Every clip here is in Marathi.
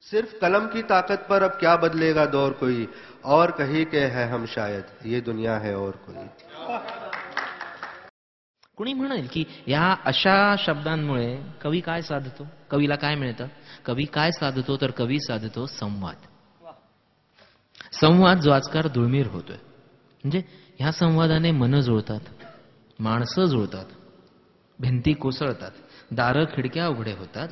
सिर्फ कलम की ताकत पर अब क्या बदलेगा दौर कोई, और कहीं के है हम शायद, ये दुनिया है और कोई. कुणी म्हणेल की या अशा शब्दांमुळे कवी काय साधतो, कवीला काय मिळतं? कवी काय साधतो तर कवी साधतो संवाद. संवाद जो आजकाल दुर्मिळ होतोय. म्हणजे ह्या संवादाने मन जुळतात, माणसं जुळतात, भिंती कोसळतात, दारं खिडक्या उघडे होतात,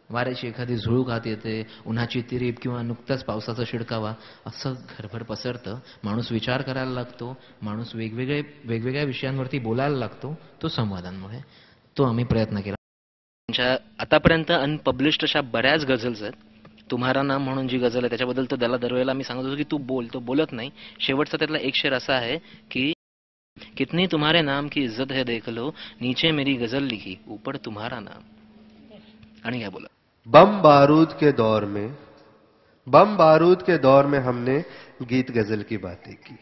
वाऱ्याची एखादी झुळूक आत येते, उन्हाची तिरीप किंवा नुकताच पावसाचा शिडकावा असं घरभर पसरतं. माणूस विचार करायला लागतो, माणूस वेगवेगळ्या विषयांवरती बोलायला लागतो. तो संवादांमुळे. तो आम्ही प्रयत्न केला. आतापर्यंत अनपब्लिश्ड अशा बऱ्याच गझल्स आहेत. तुम्हारा नाम म्हणून जी गझल आहे त्याच्याबद्दल तर त्याला दरवेळेला मी सांगत होतो की तू बोल, तो बोलत नाही. शेवटचा त्यातला एक शेर असा आहे की कितनी तुम्हारे नाम की इज्जत है देख लो, नीचे मेरी गजल लिखी ऊपर तुम्हारा नाम. आणि क्या बोला, बम बारूद के दौर में हमने गीत गजल की बातें की.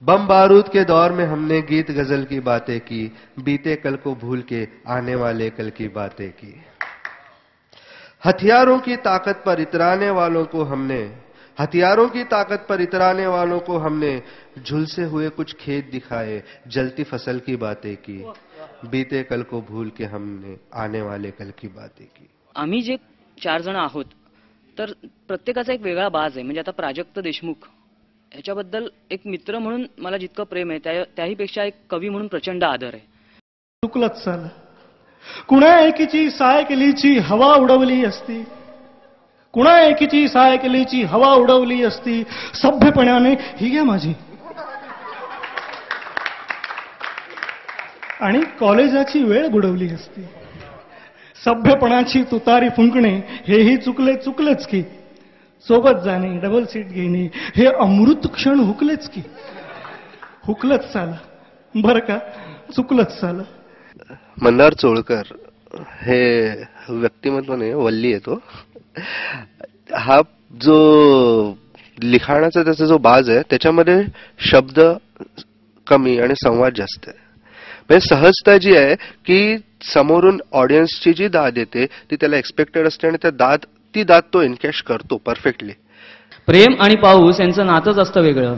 बम बारूद के दौर में हमने गीत गजल की बातें की, बीते कल को भूल के आने वाले कल की बातें की. हथियारों की ताकत पर इतराने वालों को हमने झुलसे हुए कुछ खेत दिखाए, जलती फसल की बातें की, बीते कल को भूल के हमने आने वाले कल की बातें की. आम्ही जे 4 जण आहोत तर प्रत्येकाचा एक वेगळा बाज आहे. म्हणजे आता प्राजक्त देशमुख ह्याच्याबद्दल एक मित्र म्हणून मला जितकं प्रेम आहे त्याही पेक्षा एक कवी म्हणून प्रचंड आदर आहे. चुकलंच चाल, कुणा एकीची सायकलीची हवा उडवली असती, कुणा एकीची सायकलीची हवा उडवली असती, सभ्यपणाने ही घ्या माझी, आणि कॉलेजाची वेळ बुडवली असती. सभ्यपणाची तुतारी फुंकणे हेही चुकलेच की, सोबत जाणे, डबल सीट घेणे हे अमृत क्षण हुकलेच की. हुकलंच चाला बर का, चुकलंच चाला. मल्हार चोळकर हे व्यक्तिमत्व नाही, वल्ली आहे तो. हा जो लिखाणाचा त्याचा जो बाज आहे त्याच्यामध्ये शब्द कमी आणि संवाद जास्त आहे. म्हणजे सहजता जी आहे की समोरून ऑडियन्सची जी दाद येते ती त्याला एक्सपेक्टेड असते आणि ती दाद तो एनकॅश करतो परफेक्टली. प्रेम आणि पाऊस यांचं नातंच असतं वेगळं.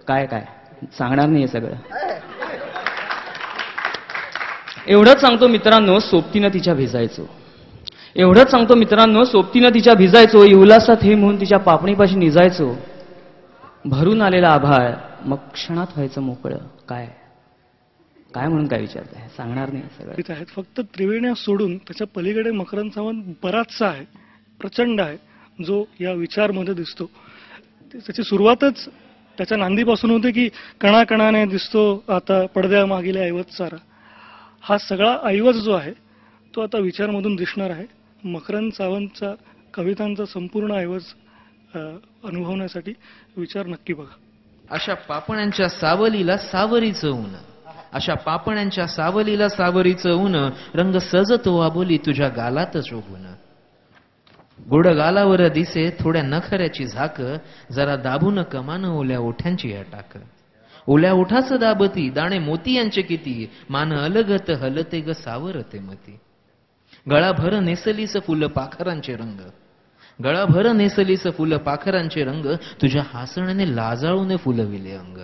काय काय सांगणार नाही सगळं. एवढंच सांगतो मित्रांनो, सोबतीनं तिच्या भिजायचो. एवढंच सांगतो मित्रांनो, सोबतीनं तिच्या भिजायचो, उल्हासात हे म्हणून तिच्या पापणीपाशी निजायचो. भरून आलेला आभाळ मग क्षणात व्हायचं मोकळं. काय काय म्हणून काय विचारताय, सांगणार नाही सगळं. आहेत फक्त त्रिवेण्या सोडून त्याच्या पलीकडे मकरंद सावंत बराचसा आहे, प्रचंड आहे, जो या विचारमध्ये दिसतो. त्याची सुरुवातच त्याच्या नांदीपासून होते की कणाकणाने दिसतो आता पडद्या मागील ऐवज सारा. हा सगळा ऐवज जो आहे तो आता विचारमधून दिसणार आहे. मकरंद सावंतचा कवितांचा संपूर्ण ऐवज अनुभवण्यासाठी विचार नक्की बघा. अशा पापण्यांच्या सावलीला सावरीचं ऊन, अशा पापण्यांच्या सावलीला सावरीचं ऊन, रंग सजतो आबोली तुझ्या गालात शोभून. गोड गालावर दिसे थोड्या नखऱ्याची झाक, जरा दाबून कमान ओल्या ओठ्यांची टाक. ओल्या ओठाचं दाबती दाणे मोती यांचे किती, मान अलगत हलते ग सावरते मती. गळाभर नेसलीस फुल पाखरांचे रंग, गळाभर नेसलीस फुल पाखरांचे रंग, तुझ्या हासण्याने लाजाळूने फुलविले अंग.